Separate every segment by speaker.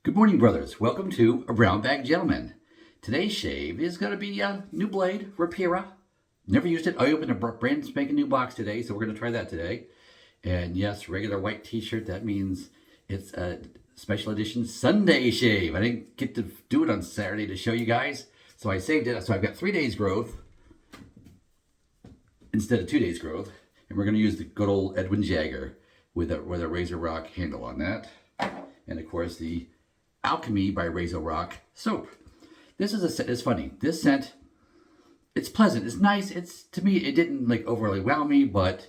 Speaker 1: Good morning, brothers. Welcome to A Brown Bag Gentleman. Today's shave is going to be a new blade, Rapira. Never used it. I opened a brand spanking new box today, so we're going to try that today. And yes, regular white t-shirt. That means it's a special edition Sunday shave. I didn't get to do it on Saturday to show you guys, so I saved it. So I've got 3 days growth instead of 2 days growth. And we're going to use the good old Edwin Jagger with a Razorock handle on that. And of course the Alchemy by Razorock soap. This is it's funny. This scent, it's pleasant. It's nice. To me, it didn't like overly wow me, but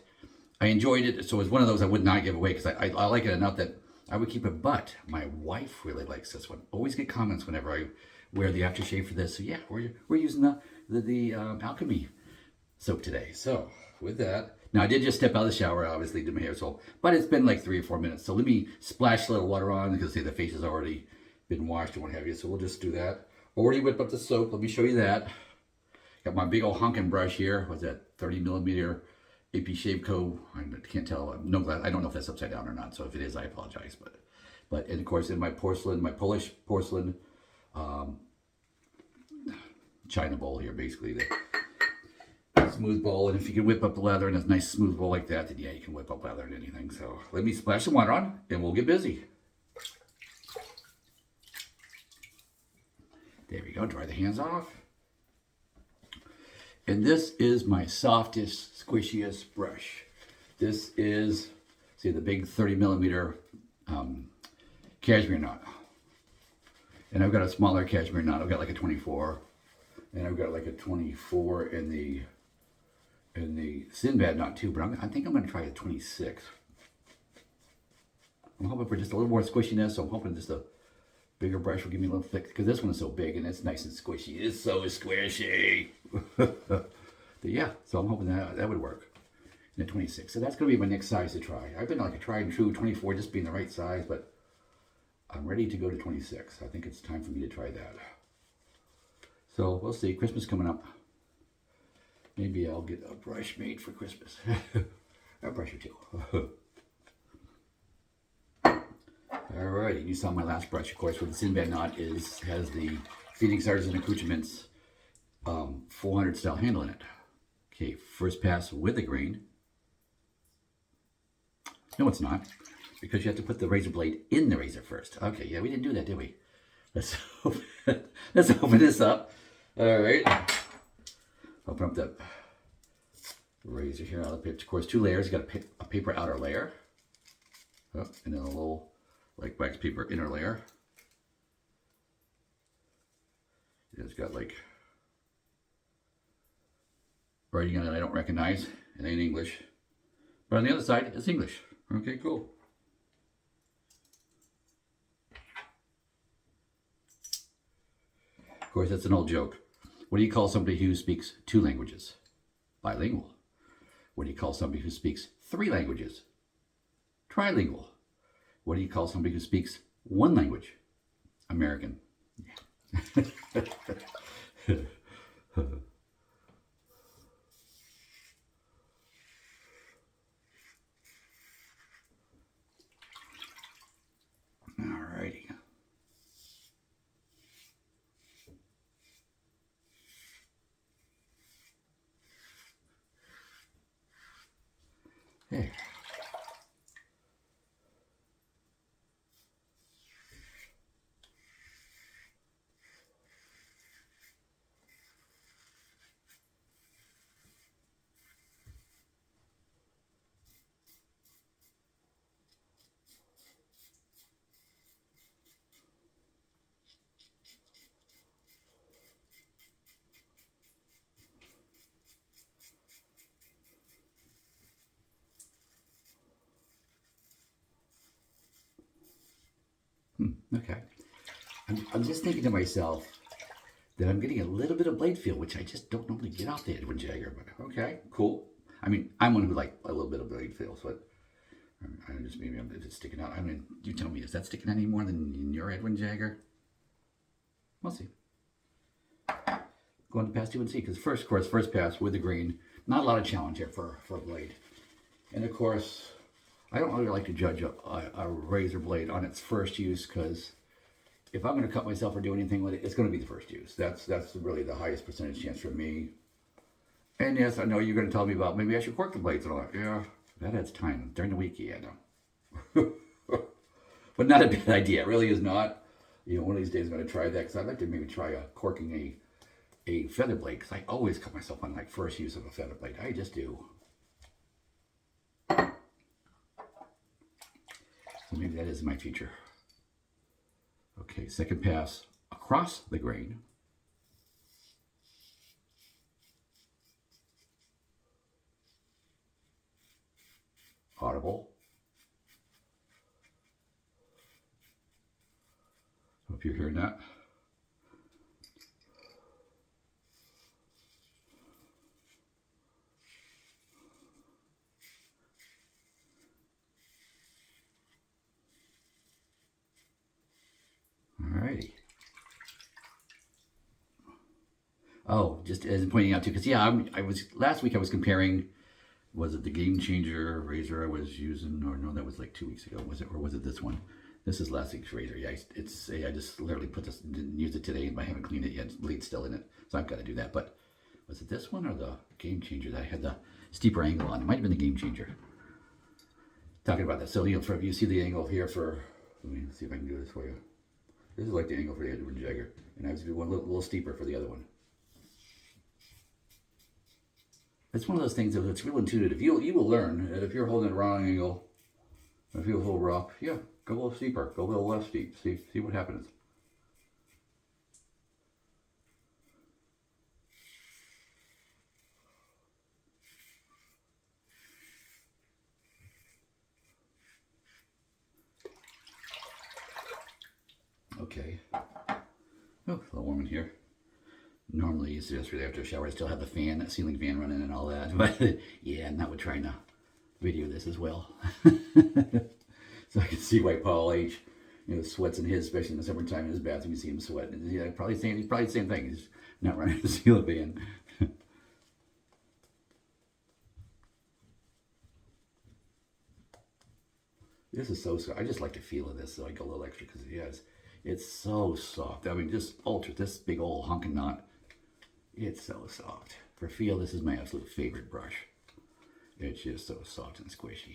Speaker 1: I enjoyed it. So it's one of those I would not give away because I like it enough that I would keep it. But my wife really likes this one. Always get comments whenever I wear the aftershave for this. So yeah, we're using the Alchemy soap today. So with that, now I did just step out of the shower, obviously, do my hair, so but it's been like 3 or 4 minutes. So let me splash a little water on because the face is already been washed and what have you. So we'll just do that. Already whipped up the soap. Let me show you that. Got my big old honking brush here. What's that? 30 millimeter AP Shave Co. I can't tell. No, I don't know if that's upside down or not. So if it is, I apologize. But and of course in my porcelain, my Polish porcelain china bowl here, basically the smooth bowl. And if you can whip up the lather in a nice smooth bowl like that, then yeah, you can whip up lather in anything. So let me splash some water on, and we'll get busy. There we go, dry the hands off. And this is my softest, squishiest brush. This is, see, the big 30 millimeter cashmere knot. And I've got a smaller cashmere knot. I've got like a 24. And I've got like a 24 in the Sinbad knot too, but I think I'm going to try a 26. I'm hoping for just a little more squishiness, so I'm hoping just a bigger brush will give me a little thick, because this one is so big and it's nice and squishy. It's so squishy. But yeah, so I'm hoping that would work in a 26. So that's going to be my next size to try. I've been like a tried and true 24 just being the right size, but I'm ready to go to 26. I think it's time for me to try that. So we'll see. Christmas coming up. Maybe I'll get a brush made for Christmas. A brush or two. Alrighty, you saw my last brush, of course, with the Sinbad knot has the Phoenix Artisan Accoutrements 400 style handle in it. Okay, first pass with the grain. No, it's not, because you have to put the razor blade in the razor first. Okay, yeah, we didn't do that, did we? Let's open this up. All right, open up the razor here. Of course, 2 layers. You got a paper outer layer, and then a little like wax paper inner layer. It's got like writing on it I don't recognize. It ain't English. But on the other side, it's English. Okay, cool. Of course, that's an old joke. What do you call somebody who speaks 2 languages? Bilingual. What do you call somebody who speaks 3 languages? Trilingual. What do you call somebody who speaks 1 language? American. Yeah. Alrighty. There. Okay. I'm just thinking to myself that I'm getting a little bit of blade feel, which I just don't normally get off the Edwin Jagger, but okay, cool. I mean, I'm one who like a little bit of blade feel, so I just maybe if it's sticking out. I mean, you tell me, is that sticking out any more than in your Edwin Jagger? We'll see. Go on to pass 2 and see, because first pass with the green. Not a lot of challenge here for a blade. And of course, I don't really like to judge a razor blade on its first use, because if I'm going to cut myself or do anything with it, it's going to be the first use. That's really the highest percentage chance for me. And yes, I know you're going to tell me about maybe I should cork the blades and all that. Yeah, that adds time during the week. Yeah, no. But not a bad idea. It really is not. You know, one of these days I'm going to try that because I'd like to maybe try corking a feather blade because I always cut myself on like first use of a feather blade. I just do. So maybe that is my future. Okay, second pass across the grain. Audible. Hope you're hearing that. Alrighty. Oh, just as I'm pointing out too, because yeah, I was last week I was comparing. Was it the Game Changer razor I was using, or no? That was like 2 weeks ago. Was it, or was it this one? This is last week's razor. Yeah, I just literally put this, didn't use it today, but I haven't cleaned it yet. Bleed's still in it, so I've got to do that. But was it this one or the Game Changer that I had the steeper angle on? It might have been the Game Changer. Talking about that. So you see the angle here for. Let me see if I can do this for you. This is like the angle for the Edwin Jagger, and I was doing one a little steeper for the other one. It's one of those things that it's real intuitive. You will learn that if you're holding the wrong angle, if you hold rough, yeah, go a little steeper, go a little less steep. See what happens. Okay. Oh, a little warm in here. Normally, it's just right after a shower. I still have the fan, that ceiling fan running and all that. But yeah, and that would try to video this as well. So I can see why Paul H, sweats in his, especially in the summertime in his bathroom. You see him sweat. And yeah, he's probably the same thing. He's not running the ceiling fan. This is so soft. I just like the feel of this, so I go a little extra because yeah, it's so soft. I mean, just ultra. This big old hunkin' knot. It's so soft. For feel, this is my absolute favorite brush. It's just so soft and squishy.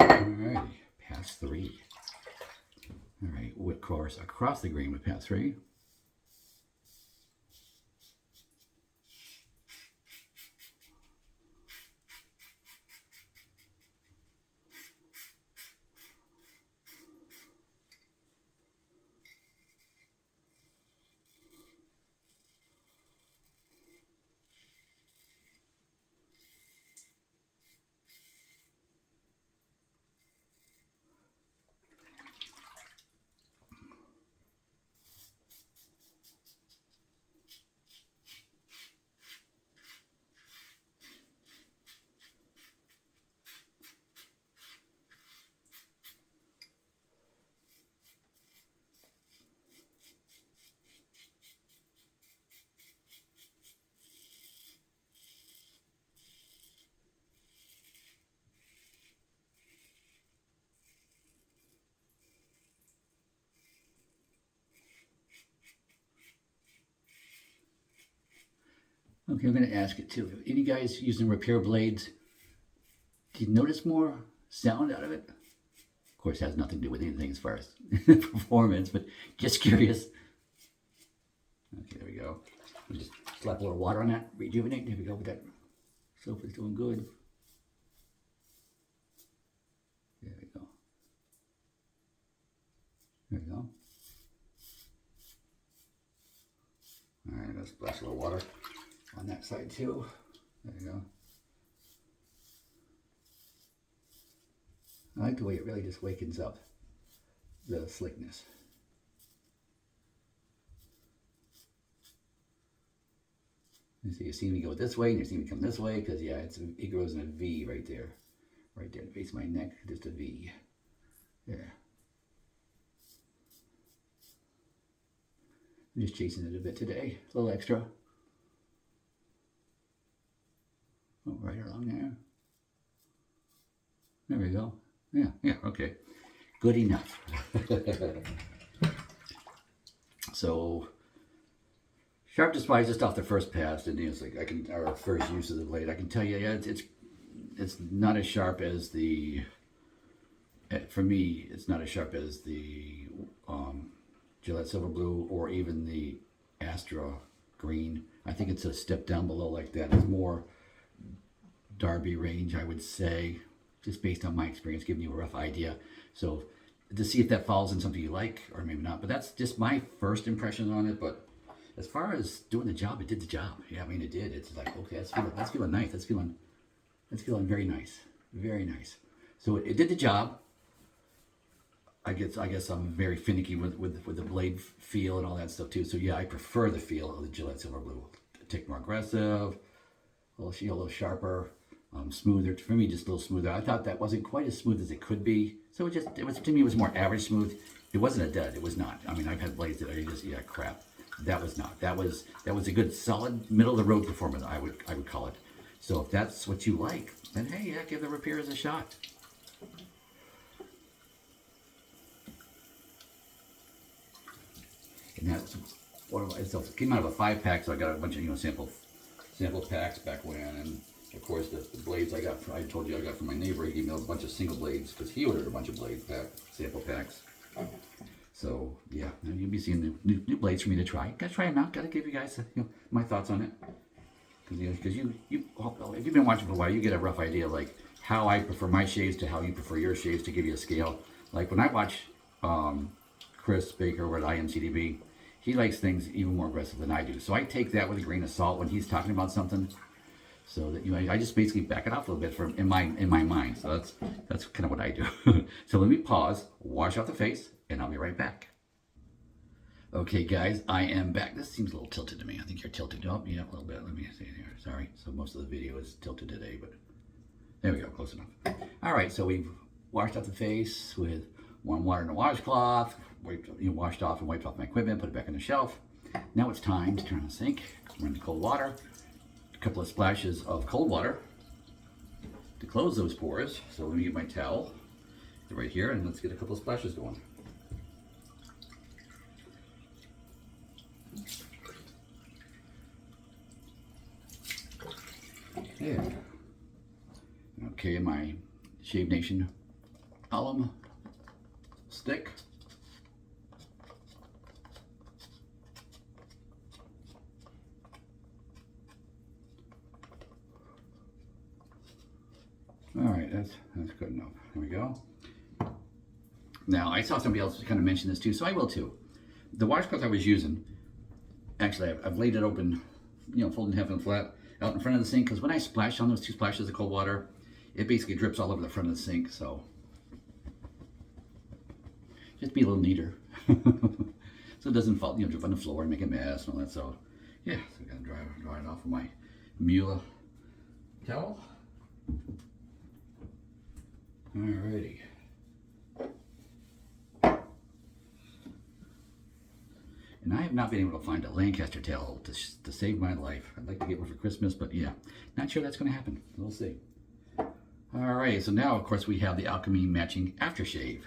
Speaker 1: Alrighty, pass 3. Alright, of course, across the grain with pass 3. Okay, I'm going to ask it too. Any guys using Rapira blades, do you notice more sound out of it? Of course, it has nothing to do with anything as far as performance, but just curious. Okay, there we go. We'll just slap a little water on that, rejuvenate. There we go. That soap is doing good. There we go. There we go. All right, let's splash a little water on that side too. There you go. I like the way it really just wakens up the slickness. You see me go this way, and you see me come this way, because yeah, it grows in a V right there. Right there, base of my neck, just a V. There. I'm just chasing it a bit today, a little extra. Oh, right along there. There we go. Yeah, okay. Good enough. So, sharpness wise, just off the first pass, and it's like our first use of the blade, I can tell you, yeah, it's not as sharp as the, for me, it's not as sharp as the Gillette Silver Blue or even the Astra Green. I think it's a step down below like that. It's more Derby range, I would say, just based on my experience, giving you a rough idea. So to see if that falls in something you like or maybe not, but that's just my first impression on it. But as far as doing the job, it did the job. Yeah, I mean, it did. It's like, okay, that's feeling nice. That's feeling very nice, very nice. So it did the job. I guess I'm very finicky with the blade feel and all that stuff too. So yeah, I prefer the feel of the Gillette Silver Blue. A tick more aggressive, a little sharper, smoother. For me, just a little smoother. I thought that wasn't quite as smooth as it could be. So it was to me, it was more average smooth. It wasn't a dud. It was not. I mean, I've had blades that are just, yeah, crap. That was not. That was a good, solid, middle of the road performance. I would call it. So if that's what you like, then hey, yeah, give the Rapiras a shot. And that's it came out of a 5-pack, so I got a bunch of sample packs back when, and of course the blades I told you I got from my neighbor. He gave me a bunch of single blades because he ordered a bunch of blade sample packs. So yeah, you'll be seeing new blades for me to try. Gotta try them out. Gotta give you guys my thoughts on it. Because if you've been watching for a while, you get a rough idea like how I prefer my shaves to how you prefer your shaves, to give you a scale. Like when I watch Chris Baker over at IMCDB, he likes things even more aggressive than I do. So I take that with a grain of salt when he's talking about something. So that I just basically back it off a little bit in my mind. So that's kind of what I do. So let me pause, wash off the face, and I'll be right back. Okay, guys, I am back. This seems a little tilted to me. I think you're tilted. Oh, yeah, a little bit. Let me see here. Sorry. So most of the video is tilted today, but there we go. Close enough. All right, so we've washed off the face with warm water and a washcloth. Washed off and wiped off my equipment, put it back on the shelf. Now it's time to turn on the sink, run the cold water, a couple of splashes of cold water to close those pores. So let me get my towel right here and let's get a couple of splashes going. There. Okay, my Shave Nation alum stick. All right, that's good enough. There we go. Now, I saw somebody else kind of mention this too, so I will too. The washcloth I was using, actually, I've laid it open, folded in half and flat, out in front of the sink, because when I splash on those 2 splashes of cold water, it basically drips all over the front of the sink, so just be a little neater. So it doesn't fall, drip on the floor and make a mess and all that. So yeah, so I gotta dry it off with my Mula towel. Alrighty. And I have not been able to find a Lancaster towel to save my life. I'd like to get one for Christmas, but yeah, not sure that's going to happen. We'll see. Alright, so now of course we have the Alchemy matching aftershave.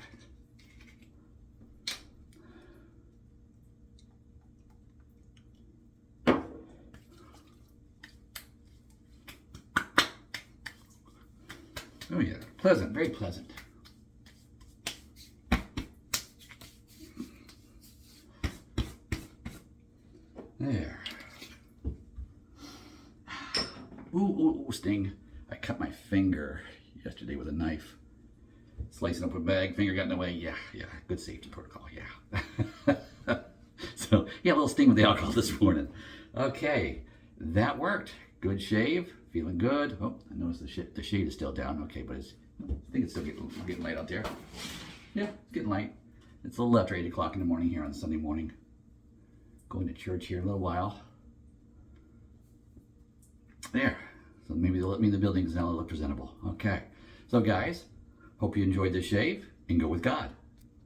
Speaker 1: Oh yeah, pleasant, very pleasant. There. Ooh, sting. I cut my finger yesterday with a knife. Slicing up a bag, finger got in the way. Yeah, good safety protocol, yeah. So, yeah, a little sting with the alcohol this morning. Okay, that worked. Good shave, feeling good. Oh, I noticed the shade is still down. Okay, but I think it's still getting light out there. Yeah, it's getting light. It's a little after 8 o'clock in the morning here on Sunday morning. Going to church here in a little while. There. So maybe they'll let me in the building because now it'll look presentable. Okay. So guys, hope you enjoyed this shave and go with God.